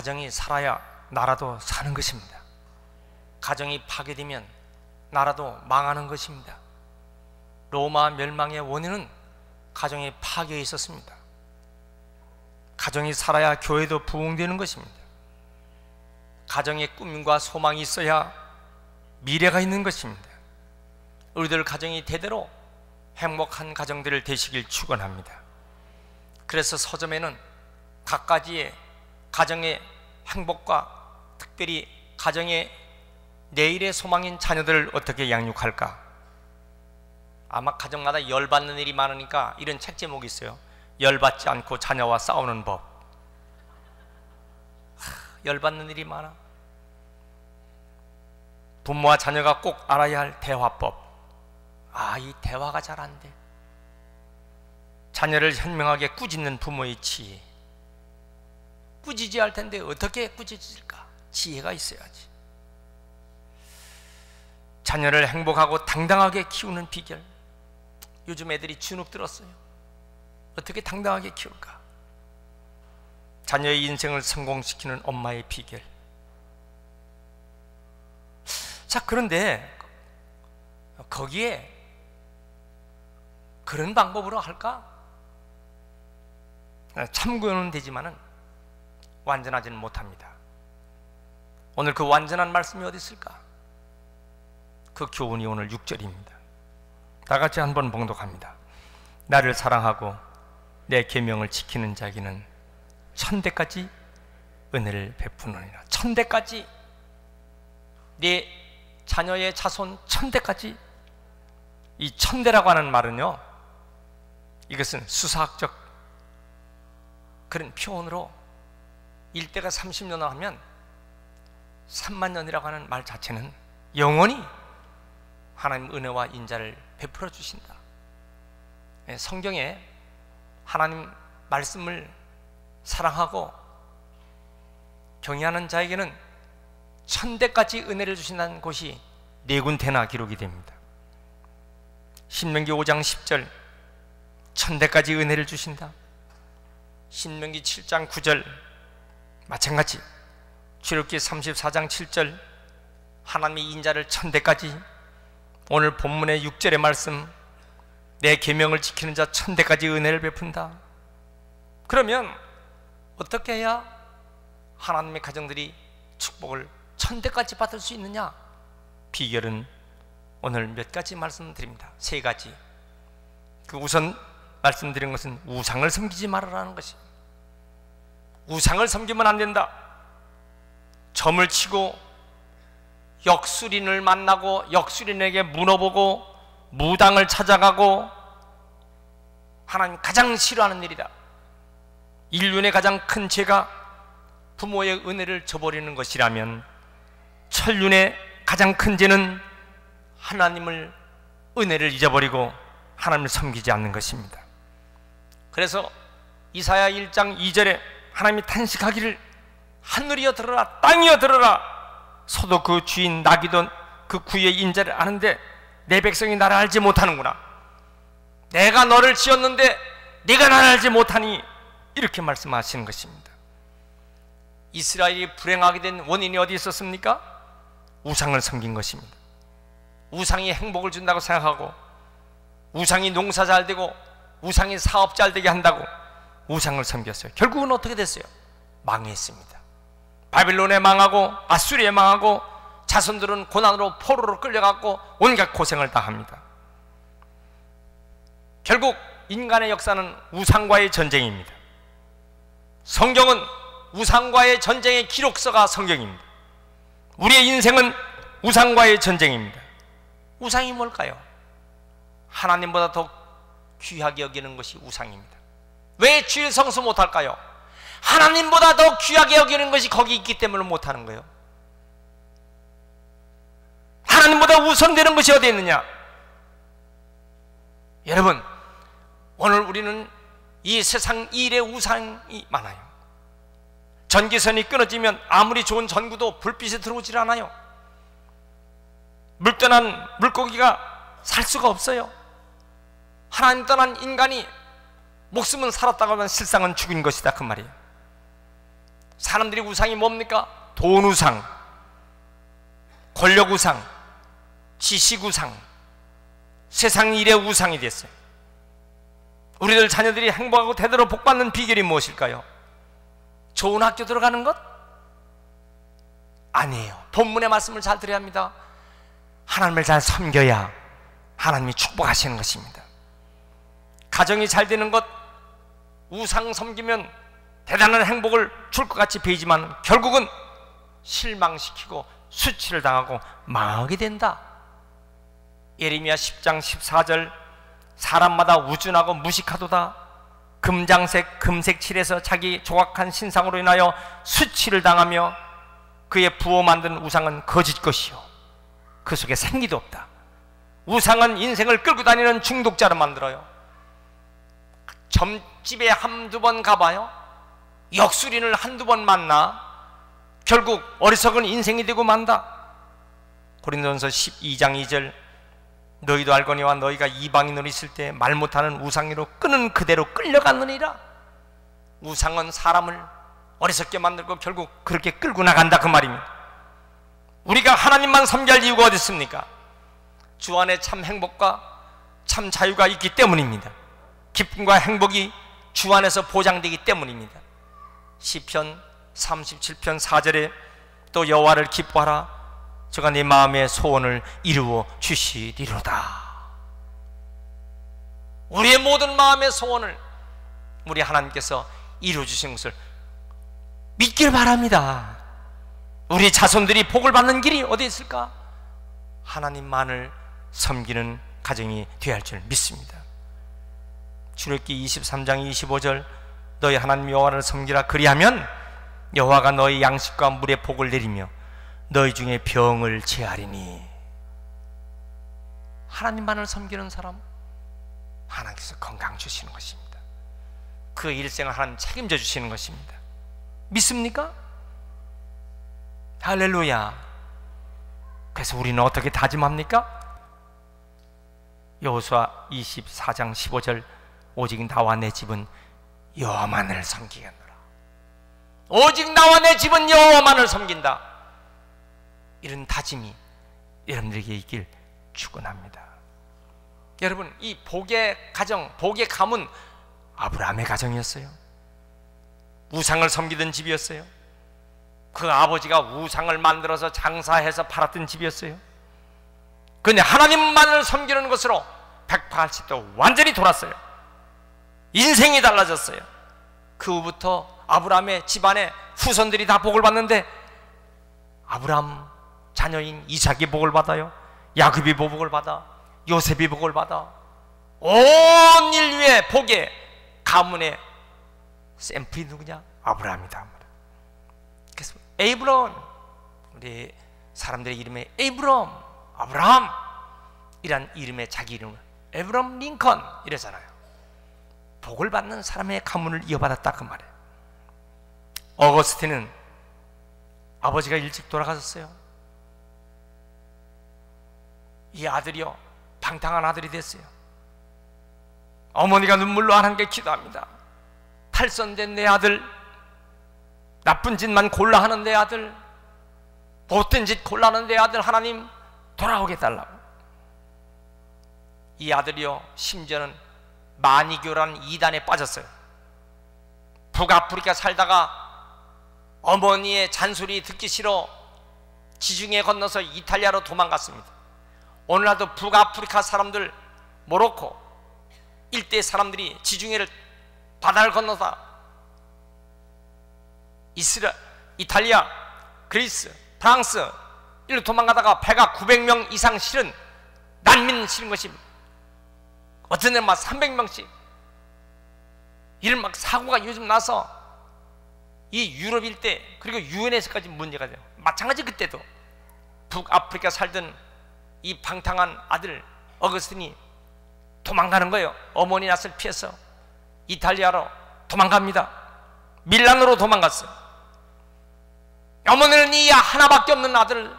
가정이 살아야 나라도 사는 것입니다. 가정이 파괴되면 나라도 망하는 것입니다. 로마 멸망의 원인은 가정의 파괴에 있었습니다. 가정이 살아야 교회도 부흥되는 것입니다. 가정에 꿈과 소망이 있어야 미래가 있는 것입니다. 우리들 가정이 대대로 행복한 가정들을 되시길 축원합니다. 그래서 서점에는 갖가지의 가정의 행복과 특별히 가정의 내일의 소망인 자녀들을 어떻게 양육할까? 아마 가정마다 열받는 일이 많으니까 이런 책 제목이 있어요. 열받지 않고 자녀와 싸우는 법. 열받는 일이 많아. 부모와 자녀가 꼭 알아야 할 대화법. 이 대화가 잘 안 돼. 자녀를 현명하게 꾸짖는 부모의 지혜. 꾸짖어야 할 텐데 어떻게 꾸짖을까? 지혜가 있어야지. 자녀를 행복하고 당당하게 키우는 비결. 요즘 애들이 주눅 들었어요. 어떻게 당당하게 키울까? 자녀의 인생을 성공시키는 엄마의 비결. 자, 그런데 거기에 그런 방법으로 할까? 참고는 되지만은 완전하지는 못합니다. 오늘 그 완전한 말씀이 어디 있을까? 그 교훈이 오늘 6절입니다. 다 같이 한번 봉독합니다. 나를 사랑하고 내 계명을 지키는 자에게는 천대까지 은혜를 베푸느니라. 천대까지, 네 자녀의 자손 천대까지. 이 천대라고 하는 말은요, 이것은 수사학적 그런 표현으로 일대가 30년을 하면 3만 년이라고 하는 말 자체는 영원히 하나님 은혜와 인자를 베풀어 주신다. 성경에 하나님 말씀을 사랑하고 경외하는 자에게는 천대까지 은혜를 주신다는 곳이 4군데나 기록이 됩니다. 신명기 5장 10절 천대까지 은혜를 주신다. 신명기 7장 9절 마찬가지. 출애굽기 34장 7절 하나님의 인자를 천대까지. 오늘 본문의 6절의 말씀 내 계명을 지키는 자 천대까지 은혜를 베푼다. 그러면 어떻게 해야 하나님의 가정들이 축복을 천대까지 받을 수 있느냐? 비결은 오늘 몇 가지 말씀드립니다. 3가지. 그 우선 말씀드린 것은 우상을 섬기지 말아라는 것입니다. 우상을 섬기면 안 된다. 점을 치고 역술인을 만나고 역술인에게 물어보고 무당을 찾아가고 하나님 가장 싫어하는 일이다. 인륜의 가장 큰 죄가 부모의 은혜를 저버리는 것이라면 천륜의 가장 큰 죄는 하나님을 은혜를 잊어버리고 하나님을 섬기지 않는 것입니다. 그래서 이사야 1장 2절에 하나님이 탄식하기를 하늘이여 들어라 땅이여 들어라. 소도 그 주인 나귀도 그 구의 인자를 아는데 내 백성이 나를 알지 못하는구나. 내가 너를 지었는데 네가 나를 알지 못하니. 이렇게 말씀하시는 것입니다. 이스라엘이 불행하게 된 원인이 어디 있었습니까? 우상을 섬긴 것입니다. 우상이 행복을 준다고 생각하고 우상이 농사 잘 되고 우상이 사업 잘 되게 한다고 우상을 섬겼어요. 결국은 어떻게 됐어요? 망했습니다. 바빌론에 망하고 아수리에 망하고 자손들은 고난으로 포로로 끌려갔고 온갖 고생을 다 합니다. 결국 인간의 역사는 우상과의 전쟁입니다. 성경은 우상과의 전쟁의 기록서가 성경입니다. 우리의 인생은 우상과의 전쟁입니다. 우상이 뭘까요? 하나님보다 더 귀하게 여기는 것이 우상입니다. 왜 주일 성수 못할까요? 하나님보다 더 귀하게 여기는 것이 거기 있기 때문에 못하는 거예요. 하나님보다 우선되는 것이 어디 있느냐? 여러분, 오늘 우리는 이 세상 일에 우상이 많아요. 전기선이 끊어지면 아무리 좋은 전구도 불빛이 들어오질 않아요. 물 떠난 물고기가 살 수가 없어요. 하나님 떠난 인간이 목숨은 살았다고 하면 실상은 죽은 것이다 그 말이에요. 사람들이 우상이 뭡니까? 돈 우상, 권력 우상, 지식 우상, 세상 일의 우상이 됐어요. 우리들 자녀들이 행복하고 대대로 복받는 비결이 무엇일까요? 좋은 학교 들어가는 것? 아니에요. 본문의 말씀을 잘 들어야 합니다. 하나님을 잘 섬겨야 하나님이 축복하시는 것입니다. 가정이 잘 되는 것, 우상 섬기면 대단한 행복을 줄 것 같이 보이지만 결국은 실망시키고 수치를 당하고 망하게 된다. 예레미야 10장 14절, 사람마다 우준하고 무식하도다. 금장색 금색 칠해서 자기 조각한 신상으로 인하여 수치를 당하며 그의 부어 만든 우상은 거짓 것이요 그 속에 생기도 없다. 우상은 인생을 끌고 다니는 중독자로 만들어요. 점집에 한두 번 가봐요. 역술인을 한두 번 만나 결국 어리석은 인생이 되고 만다. 고린도전서 12장 2절, 너희도 알거니와 너희가 이방인으로 있을 때 말 못하는 우상으로 끄는 그대로 끌려갔느니라. 우상은 사람을 어리석게 만들고 결국 그렇게 끌고 나간다, 그 말입니다. 우리가 하나님만 섬길 이유가 어디 있습니까? 주 안에 참 행복과 참 자유가 있기 때문입니다. 기쁨과 행복이 주 안에서 보장되기 때문입니다. 시편 37편 4절에 또 여호와를 기뻐하라, 저가 네 마음의 소원을 이루어 주시리로다. 우리의 모든 마음의 소원을 우리 하나님께서 이루어 주신 것을 믿길 바랍니다. 우리 자손들이 복을 받는 길이 어디 있을까? 하나님만을 섬기는 가정이 되어야 할 줄 믿습니다. 출애굽기 23장 25절, 너희 하나님 여호와를 섬기라, 그리하면 여호와가 너희 양식과 물의 복을 내리며 너희 중에 병을 제하리니. 하나님만을 섬기는 사람, 하나님께서 건강 주시는 것입니다. 그 일생을 하나님 책임져 주시는 것입니다. 믿습니까? 할렐루야. 그래서 우리는 어떻게 다짐합니까? 여호수아 24장 15절, 오직 나와 내 집은 여호와만을 섬기겠노라. 오직 나와 내 집은 여호와만을 섬긴다. 이런 다짐이 여러분들에게 있길 축원합니다. 여러분, 이 복의 가정, 복의 가문, 아브라함의 가정이었어요. 우상을 섬기던 집이었어요. 그 아버지가 우상을 만들어서 장사해서 팔았던 집이었어요. 그런데 하나님만을 섬기는 것으로 180도 완전히 돌았어요. 인생이 달라졌어요. 그 후부터 아브라함의 집안의 후손들이 다 복을 받는데, 아브라함 자녀인 이삭이 복을 받아요. 야곱이 복을 받아. 요셉이 복을 받아. 온 인류의 복의 가문의 샘플이 누구냐? 아브라함이다. 그래서 에이브론, 우리 사람들의 이름에 에이브럼, 아브라함 이란 이름의 자기 이름을 에브럼 링컨 이러잖아요. 복을 받는 사람의 가문을 이어받았다, 그 말이에요. 어거스틴은 아버지가 일찍 돌아가셨어요. 이 아들이요, 방탕한 아들이 됐어요. 어머니가 눈물로 하나님께 기도합니다. 탈선된 내 아들, 나쁜 짓만 골라 하는 내 아들, 못된 짓 골라 하는 내 아들, 하나님 돌아오게 달라고. 이 아들이요, 심지어는 마니교라는 이단에 빠졌어요. 북아프리카 살다가 어머니의 잔소리 듣기 싫어 지중해 건너서 이탈리아로 도망갔습니다. 오늘날도 북아프리카 사람들, 모로코 일대 사람들이 지중해를 바다를 건너다 이탈리아, 그리스, 프랑스 일로 도망가다가 배가 900명 이상 실은 난민 실은 것이 어떤 데는 막 300명씩 이런 막 사고가 요즘 나서 이 유럽 일대 그리고 유엔에서까지 문제가 돼요. 마찬가지 그때도 북아프리카 살던 이 방탕한 아들 어거스틴이 도망가는 거예요. 어머니 낯을 피해서 이탈리아로 도망갑니다. 밀란으로 도망갔어요. 어머니는 이 하나밖에 없는 아들,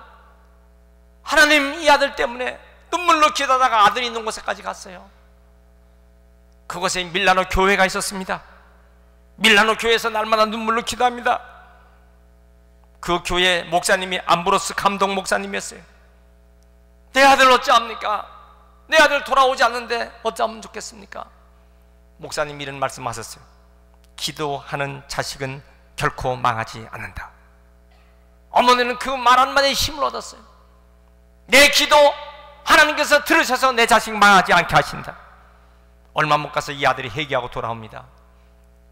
하나님 이 아들 때문에 눈물로 기다다가 아들이 있는 곳에까지 갔어요. 그곳에 밀라노 교회가 있었습니다. 밀라노 교회에서 날마다 눈물로 기도합니다. 그 교회 목사님이 암브로스 감독 목사님이었어요. 내 아들 어찌합니까? 내 아들 돌아오지 않는데 어쩌면 좋겠습니까? 목사님이 이런 말씀하셨어요. 기도하는 자식은 결코 망하지 않는다. 어머니는 그 말 한마디에 힘을 얻었어요. 내 기도 하나님께서 들으셔서 내 자식 망하지 않게 하신다. 얼마 못 가서 이 아들이 회개하고 돌아옵니다.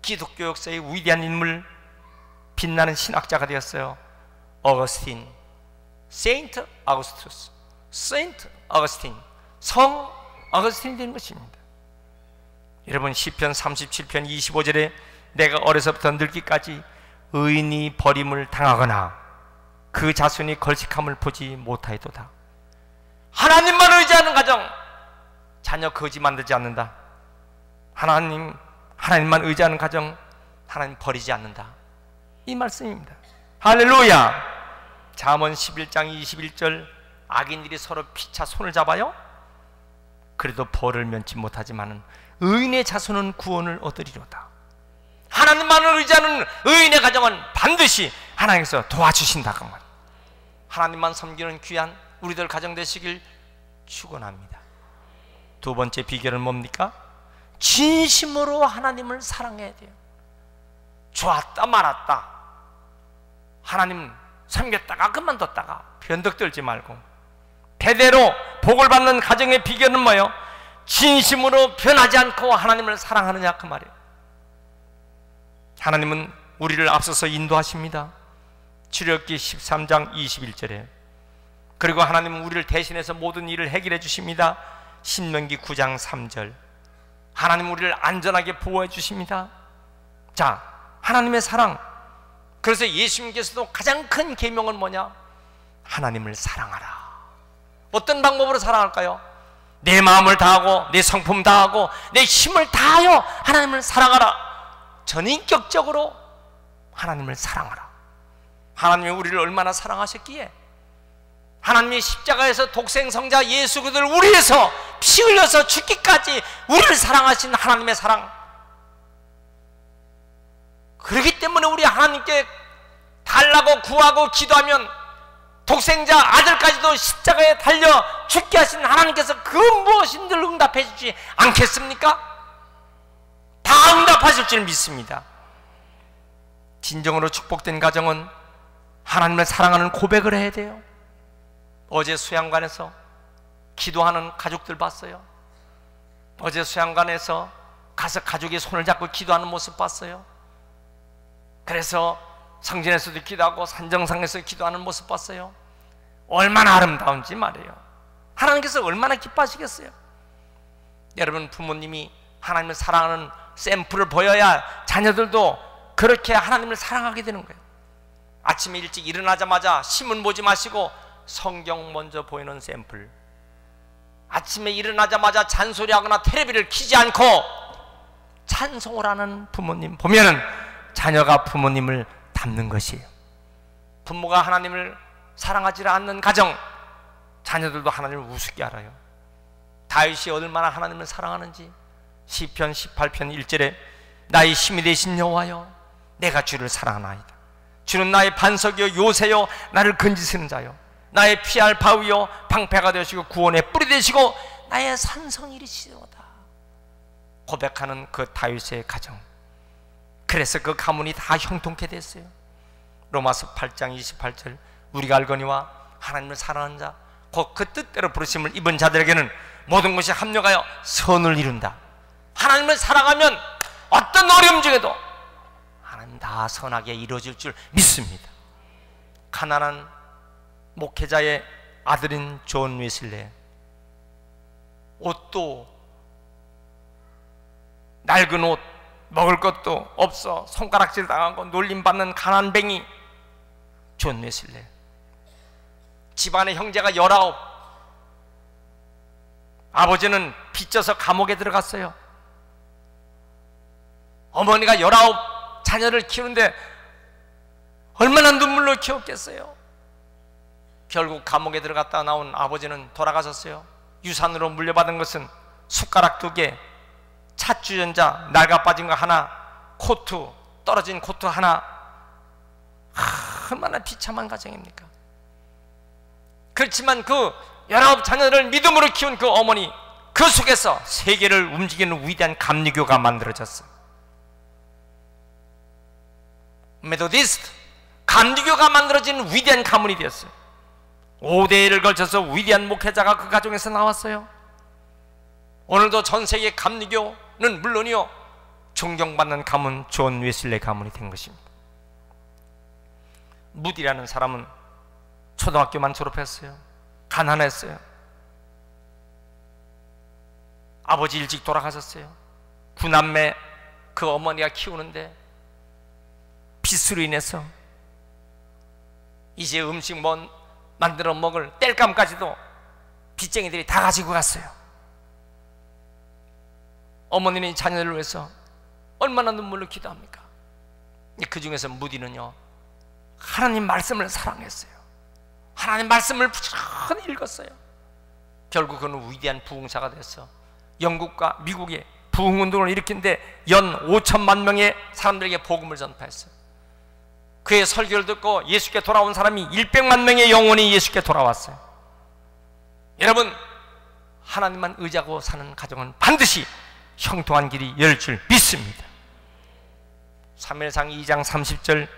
기독교 역사의 위대한 인물, 빛나는 신학자가 되었어요. 어거스틴, 세인트 아우구스투스, 세인트 어거스틴, 성 어거스틴이 된 것입니다. 여러분, 시편 37편 25절에 내가 어려서부터 늙기까지 의인이 버림을 당하거나 그 자손이 걸식함을 보지 못하였도다. 하나님만 의지하는 가정, 자녀 거지 만들지 않는다. 하나님만 의지하는 가정, 하나님 버리지 않는다. 이 말씀입니다. 할렐루야. 잠언 11장 21절, 악인들이 서로 피차 손을 잡아요. 그래도 벌을 면치 못하지만은 의인의 자손은 구원을 얻으리로다. 하나님만을 의지하는 의인의 가정은 반드시 하나님께서 도와주신다고 말이에요. 하나님만 섬기는 귀한 우리들 가정 되시길 축원합니다. 두 번째 비결은 뭡니까? 진심으로 하나님을 사랑해야 돼요. 좋았다 말았다, 하나님 섬겼다가 그만뒀다가 변덕 떨지 말고, 대대로 복을 받는 가정의 비결은 뭐예요? 진심으로 변하지 않고 하나님을 사랑하느냐, 그 말이에요. 하나님은 우리를 앞서서 인도하십니다. 출애굽기 13장 21절에. 그리고 하나님은 우리를 대신해서 모든 일을 해결해 주십니다. 신명기 9장 3절. 하나님은 우리를 안전하게 보호해 주십니다. 자, 하나님의 사랑. 그래서 예수님께서도 가장 큰 계명은 뭐냐? 하나님을 사랑하라. 어떤 방법으로 사랑할까요? 내 마음을 다하고 내 성품 다하고 내 힘을 다하여 하나님을 사랑하라. 전인격적으로 하나님을 사랑하라. 하나님이 우리를 얼마나 사랑하셨기에 하나님이 십자가에서 독생성자 예수 그리스도를 우리 위해서 피 흘려서 죽기까지 우리를 사랑하신 하나님의 사랑. 그렇기 때문에 우리 하나님께 달라고 구하고 기도하면 독생자 아들까지도 십자가에 달려 죽게 하신 하나님께서 그 무엇인들 응답해 주지 않겠습니까? 다 응답하실 줄 믿습니다. 진정으로 축복된 가정은 하나님을 사랑하는 고백을 해야 돼요. 어제 수양관에서 기도하는 가족들 봤어요. 어제 수양관에서 가서 가족의 손을 잡고 기도하는 모습 봤어요. 그래서 성전에서도 기도하고 산정상에서 기도하는 모습 봤어요. 얼마나 아름다운지 말이에요. 하나님께서 얼마나 기뻐하시겠어요. 여러분, 부모님이 하나님을 사랑하는 샘플을 보여야 자녀들도 그렇게 하나님을 사랑하게 되는 거예요. 아침에 일찍 일어나자마자 신문 보지 마시고 성경 먼저 보이는 샘플. 아침에 일어나자마자 잔소리하거나 텔레비를 켜지 않고 찬송을 하는 부모님 보면은 자녀가 부모님을 닮는 것이에요. 부모가 하나님을 사랑하지 않는 가정, 자녀들도 하나님을 우습게 알아요. 다윗이 얼마나 하나님을 사랑하는지 시편 18편 1절에 나의 힘이 되신 여호와여, 내가 주를 사랑하나이다. 주는 나의 반석이요 요새요 나를 건지시는 자요, 나의 피할 바위요 방패가 되시고 구원의 뿔이 되시고 나의 산성이시로다. 고백하는 그 다윗의 가정. 그래서 그 가문이 다 형통케 됐어요. 로마서 8장 28절 우리가 알거니와 하나님을 사랑하는 자 곧 그 뜻대로 부르심을 입은 자들에게는 모든 것이 합력하여 선을 이룬다. 하나님을 사랑하면 어떤 어려움 중에도 하나님 다 선하게 이루어질 줄 믿습니다. 가난한 목회자의 아들인 존 웨슬레, 옷도 낡은 옷, 먹을 것도 없어 손가락질 당하고 놀림받는 가난뱅이 존 웨슬레. 집안의 형제가 19, 아버지는 빚져서 감옥에 들어갔어요. 어머니가 19 자녀를 키우는데 얼마나 눈물로 키웠겠어요. 결국 감옥에 들어갔다 나온 아버지는 돌아가셨어요. 유산으로 물려받은 것은 숟가락 2개, 찻주전자 낡아 빠진 거 하나, 코트, 떨어진 코트 하나. 얼마나 비참한 가정입니까? 그렇지만 그 19자녀를 믿음으로 키운 그 어머니, 그 속에서 세계를 움직이는 위대한 감리교가 만들어졌어요. 메소디스트 감리교가 만들어진 위대한 가문이 되었어요. 5대를 걸쳐서 위대한 목회자가 그 가정에서 나왔어요. 오늘도 전 세계 감리교는 물론이요, 존경받는 가문 존 웨슬리 가문이 된 것입니다. 무디라는 사람은 초등학교만 졸업했어요. 가난했어요. 아버지 일찍 돌아가셨어요. 9남매 그 어머니가 키우는데 빚으로 인해서 이제 음식 만들어 먹을 땔감까지도 빚쟁이들이 다 가지고 갔어요. 어머니는 자녀를 위해서 얼마나 눈물로 기도합니까? 그 중에서 무디는요, 하나님 말씀을 사랑했어요. 하나님 말씀을 부지런히 읽었어요. 결국 그는 위대한 부흥사가 됐어. 영국과 미국의 부흥운동을 일으킨데 연 5천만 명의 사람들에게 복음을 전파했어요. 그의 설교를 듣고 예수께 돌아온 사람이 100만 명의 영혼이 예수께 돌아왔어요. 여러분, 하나님만 의지하고 사는 가정은 반드시 형통한 길이 열 줄 믿습니다. 사무엘상 2장 30절,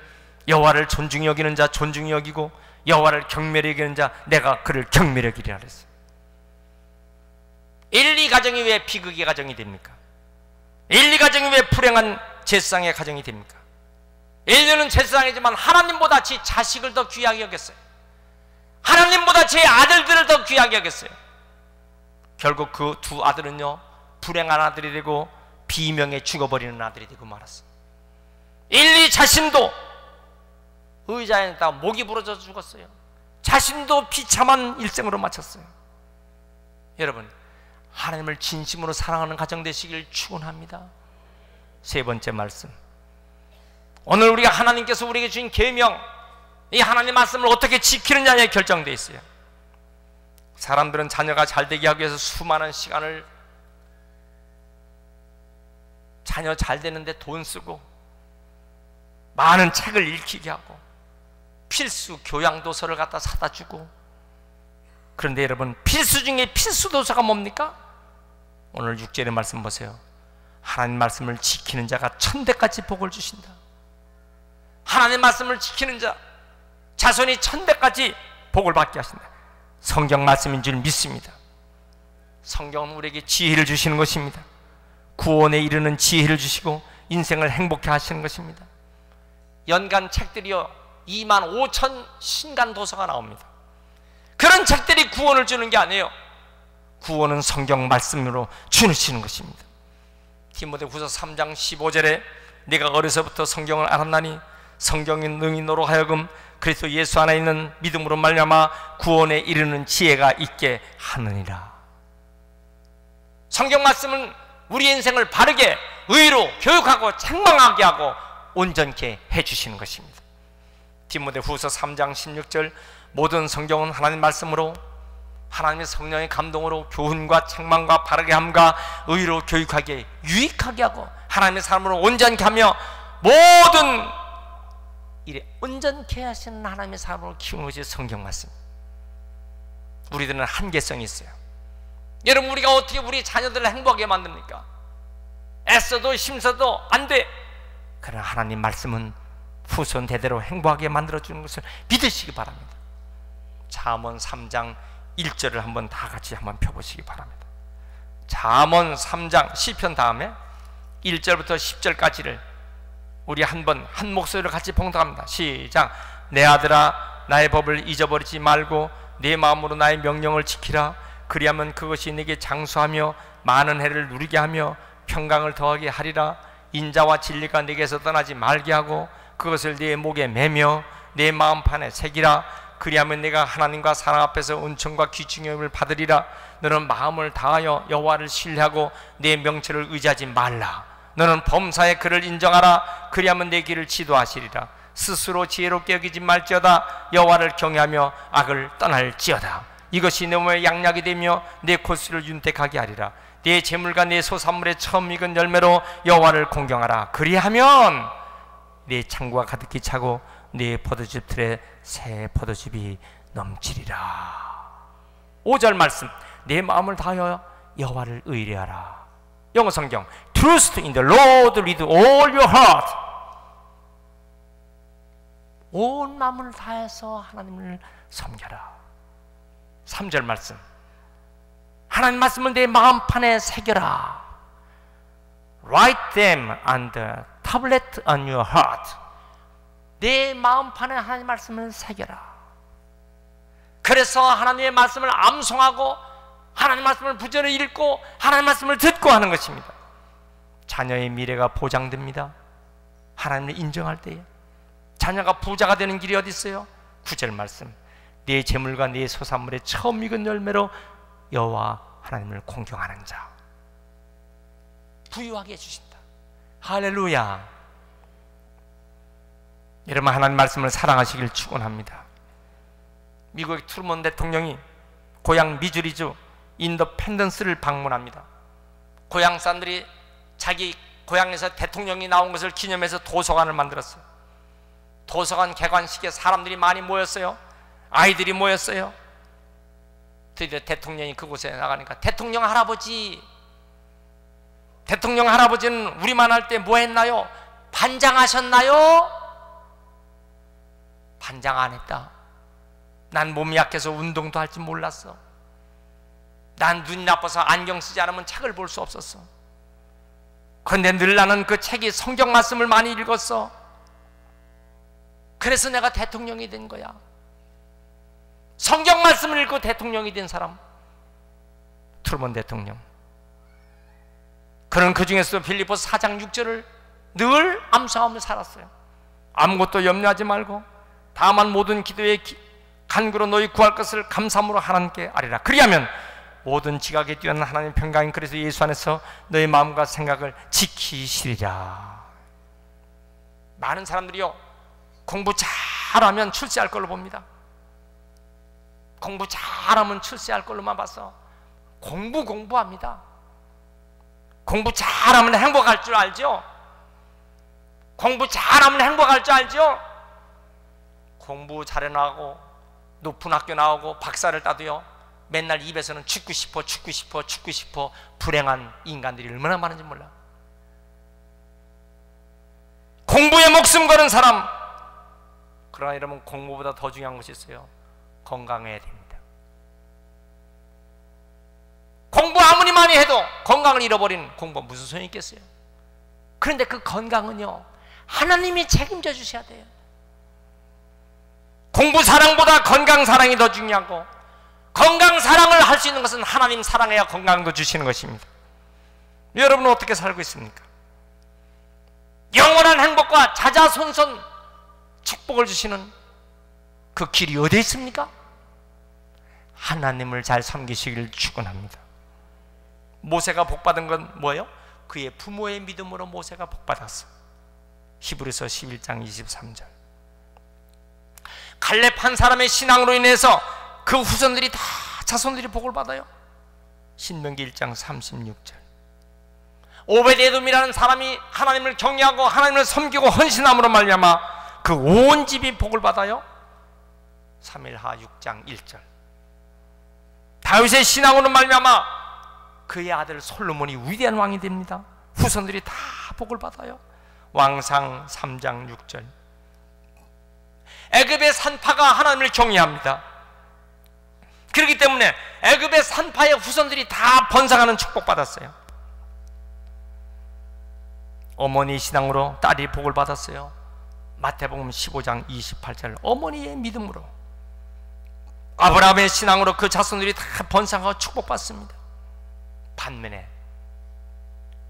여호와를 존중히 여기는 자 존중히 여기고 여호와를 경멸히 여기는 자 내가 그를 경멸히 여기리라 그랬어요. 엘리 가정이 왜 비극의 가정이 됩니까? 엘리 가정이 왜 불행한 제사장의 가정이 됩니까? 엘리는 제사장이지만 하나님보다 제 자식을 더 귀하게 여겼어요. 하나님보다 제 아들들을 더 귀하게 여겼어요. 결국 그 두 아들은요, 불행한 아들이 되고 비명에 죽어버리는 아들이 되고 말았어요. 엘리 자신도 의자에다가 목이 부러져 죽었어요. 자신도 비참한 일생으로 마쳤어요. 여러분, 하나님을 진심으로 사랑하는 가정 되시길 축원합니다. 세 번째 말씀, 오늘 우리가 하나님께서 우리에게 주신 계명, 이 하나님 말씀을 어떻게 지키느냐에 결정되어 있어요. 사람들은 자녀가 잘되게 하기 위해서 수많은 시간을, 자녀 잘 되는데 돈 쓰고 많은 책을 읽히게 하고 필수 교양도서를 갖다 사다 주고. 그런데 여러분, 필수 중에 필수 도서가 뭡니까? 오늘 6절의 말씀 보세요. 하나님 말씀을 지키는 자가 천대까지 복을 주신다. 하나님 말씀을 지키는 자, 자손이 천대까지 복을 받게 하신다. 성경 말씀인 줄 믿습니다. 성경은 우리에게 지혜를 주시는 것입니다. 구원에 이르는 지혜를 주시고 인생을 행복해 하시는 것입니다. 연간 책들이요 2만 5천 신간 도서가 나옵니다. 그런 책들이 구원을 주는 게 아니에요. 구원은 성경 말씀으로 주시는 것입니다. 디모데후서 3장 15절에 내가 어려서부터 성경을 알았나니 성경이 능히 너로 하여금 그리스도 예수 안에 있는 믿음으로 말미암아 구원에 이르는 지혜가 있게 하느니라. 성경 말씀은 우리 인생을 바르게 의로 교육하고 책망하게 하고 온전케 해주시는 것입니다. 디모데후서 3장 16절 모든 성경은 하나님 말씀으로 하나님의 성령의 감동으로 교훈과 책망과 바르게 함과 의로 교육하게 유익하게 하고 하나님의 사람으로 온전케 하며 모든 일에 온전케 하시는 하나님의 사람으로 키우는 것이 성경 말씀입니다. 우리들은 한계성이 있어요. 여러분, 우리가 어떻게 우리 자녀들을 행복하게 만듭니까? 애써도 힘써도 안 돼. 그러나 하나님 말씀은 후손 대대로 행복하게 만들어주는 것을 믿으시기 바랍니다. 잠언 3장 1절을 한번 다 같이 한번 펴보시기 바랍니다. 잠언 3장 시편 다음에 1절부터 10절까지를 우리 한 목소리로 같이 봉독합니다. 시작. 내 아들아 나의 법을 잊어버리지 말고 내 마음으로 나의 명령을 지키라. 그리하면 그것이 네게 장수하며 많은 해를 누리게 하며 평강을 더하게 하리라. 인자와 진리가 네게서 떠나지 말게 하고 그것을 네 목에 매며 내 마음판에 새기라. 그리하면 내가 하나님과 사랑 앞에서 은총과 귀중함을 받으리라. 너는 마음을 다하여 여호와를 신뢰하고 내 명철을 의지하지 말라. 너는 범사에 그를 인정하라. 그리하면 내 길을 지도하시리라. 스스로 지혜롭게 여기지 말지어다. 여호와를 경외하며 악을 떠날지어다. 이것이 내 몸에 양약이 되며 내 골수를 윤택하게 하리라. 내 재물과 내 소산물의 처음 익은 열매로 여호와를 공경하라. 그리하면 내 창고가 가득히 차고 네 포도즙 틀에 새 포도즙이 넘치리라. 5절 말씀, 내 마음을 다하여 여호와를 의뢰하라. 영어 성경, Trust in the Lord with all your heart. 온 마음을 다해서 하나님을 섬겨라. 3절 말씀, 하나님 말씀을 내 마음판에 새겨라. Write them on the tablet on your heart. 내 마음판에 하나님 말씀을 새겨라. 그래서 하나님의 말씀을 암송하고 하나님 말씀을 부전히 읽고 하나님 말씀을 듣고 하는 것입니다. 자녀의 미래가 보장됩니다. 하나님을 인정할 때에. 자녀가 부자가 되는 길이 어디 있어요? 9절 말씀, 네 재물과 네 소산물의 처음 익은 열매로 여호와 하나님을 공경하는 자. 부유하게 해주신다. 할렐루야. 여러분, 하나님 말씀을 사랑하시길 축원합니다. 미국의 트루먼 대통령이 고향 미주리주 인더펜던스를 방문합니다. 고향 사람들이 자기 고향에서 대통령이 나온 것을 기념해서 도서관을 만들었어요. 도서관 개관식에 사람들이 많이 모였어요. 아이들이 모였어요. 드디어 대통령이 그곳에 나가니까, 대통령 할아버지는 우리만 할 때 뭐 했나요? 반장하셨나요? 반장 안 했다. 난 몸이 약해서 운동도 할 줄 몰랐어. 난 눈이 나빠서 안경 쓰지 않으면 책을 볼 수 없었어. 그런데 늘 나는 그 책이 성경 말씀을 많이 읽었어. 그래서 내가 대통령이 된 거야. 성경 말씀을 읽고 대통령이 된 사람, 트루먼 대통령. 그는 그 중에서도 빌립보서 4장 6절을 늘 암송하며 살았어요. 아무것도 염려하지 말고 다만 모든 기도에 간구로 너희 구할 것을 감사함으로 하나님께 아뢰라. 그리하면 모든 지각에 뛰어난 하나님의 평강인 그리스도 예수 안에서 너의 마음과 생각을 지키시리라. 많은 사람들이요, 공부 잘하면 출세할 걸로 봅니다. 공부 잘하면 출세할 걸로만 봐서 공부합니다. 공부 잘하면 행복할 줄 알죠? 공부 잘하면 행복할 줄 알죠? 공부 잘해 나가고 높은 학교 나오고 박사를 따도요, 맨날 입에서는 죽고 싶어 불행한 인간들이 얼마나 많은지 몰라. 공부에 목숨 거는 사람. 그러나 여러분, 공부보다 더 중요한 것이 있어요. 건강해야 됩니다. 공부 아무리 많이 해도 건강을 잃어버리는 공부가 무슨 소용이 있겠어요? 그런데 그 건강은요, 하나님이 책임져 주셔야 돼요. 공부 사랑보다 건강 사랑이 더 중요하고, 건강 사랑을 할 수 있는 것은 하나님 사랑해야 건강도 주시는 것입니다. 여러분은 어떻게 살고 있습니까? 영원한 행복과 자자손손 축복을 주시는 그 길이 어디에 있습니까? 하나님을 잘 섬기시길 축원합니다. 모세가 복받은 건 뭐예요? 그의 부모의 믿음으로 모세가 복받았어. 히브리서 11장 23절. 갈렙 한 사람의 신앙으로 인해서 그 후손들이 다, 자손들이 복을 받아요. 신명기 1장 36절. 오베데돔이라는 사람이 하나님을 경외하고 하나님을 섬기고 헌신함으로 말미암아 그 온 집이 복을 받아요. 사무엘하 6장 1절. 다윗의 신앙으로 말미암아 그의 아들 솔로몬이 위대한 왕이 됩니다. 후손들이 다 복을 받아요. 왕상 3장 6절. 애굽의 산파가 하나님을 경외합니다. 그렇기 때문에 애굽의 산파의 후손들이 다 번성하는 축복받았어요. 어머니 신앙으로 딸이 복을 받았어요. 마태복음 15장 28절. 어머니의 믿음으로, 아브라함의 신앙으로 그 자손들이 다 번성하고 축복받습니다. 반면에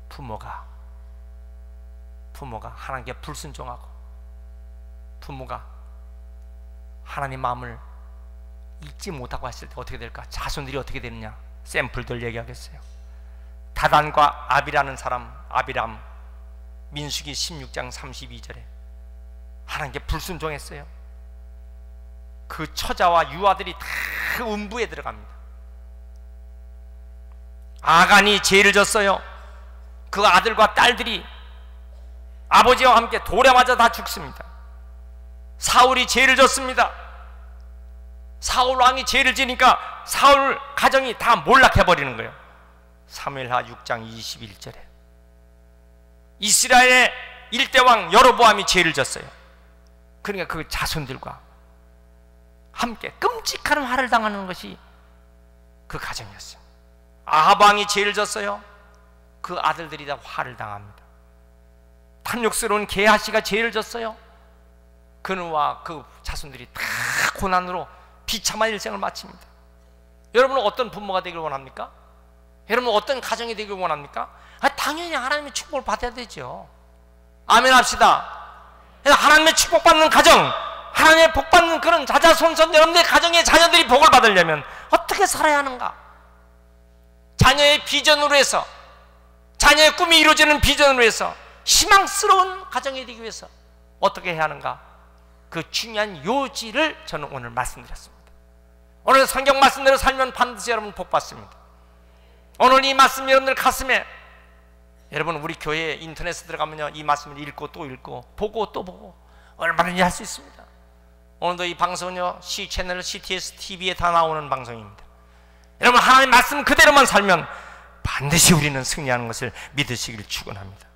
부모가 하나님께 불순종하고 부모가 하나님 마음을 잊지 못하고 했을 때 어떻게 될까? 자손들이 어떻게 되느냐? 샘플들 얘기하겠어요. 다단과 아비라는 사람, 아비람, 민수기 16장 32절에 하나님께 불순종했어요. 그 처자와 유아들이 다 음부에 들어갑니다. 아간이 죄를 졌어요. 그 아들과 딸들이 아버지와 함께 돌에 맞아 다 죽습니다. 사울이 죄를 졌습니다. 사울 왕이 죄를 지니까 사울 가정이 다 몰락해버리는 거예요. 사무엘하 6장 21절에 이스라엘의 일대왕 여로보암이 죄를 졌어요. 그러니까 그 자손들과 함께 끔찍한 화를 당하는 것이 그 가정이었어요. 아합 왕이 죄를 졌어요. 그 아들들이 다 화를 당합니다. 탐욕스러운 게하시가 죄를 졌어요. 그와 그 자손들이 다 고난으로 비참한 일생을 마칩니다. 여러분은 어떤 부모가 되길 원합니까? 여러분은 어떤 가정이 되길 원합니까? 당연히 하나님의 축복을 받아야 되죠. 아멘 합시다. 하나님의 축복받는 가정, 하나님의 복받는 그런 자자손손 여러분들의 가정의 자녀들이 복을 받으려면 어떻게 살아야 하는가? 자녀의 비전으로 해서, 자녀의 꿈이 이루어지는 비전으로 해서 희망스러운 가정이 되기 위해서 어떻게 해야 하는가? 그 중요한 요지를 저는 오늘 말씀드렸습니다. 오늘 성경 말씀대로 살면 반드시 여러분 복 받습니다. 오늘 이 말씀 여러분들 가슴에, 여러분 우리 교회 인터넷에 들어가면요 이 말씀을 읽고 또 읽고 보고 또 보고 얼마든지 할 수 있습니다. 오늘도 이 방송은요 C채널 CTS TV에 다 나오는 방송입니다. 여러분 하나님 말씀 그대로만 살면 반드시 우리는 승리하는 것을 믿으시길 축원합니다.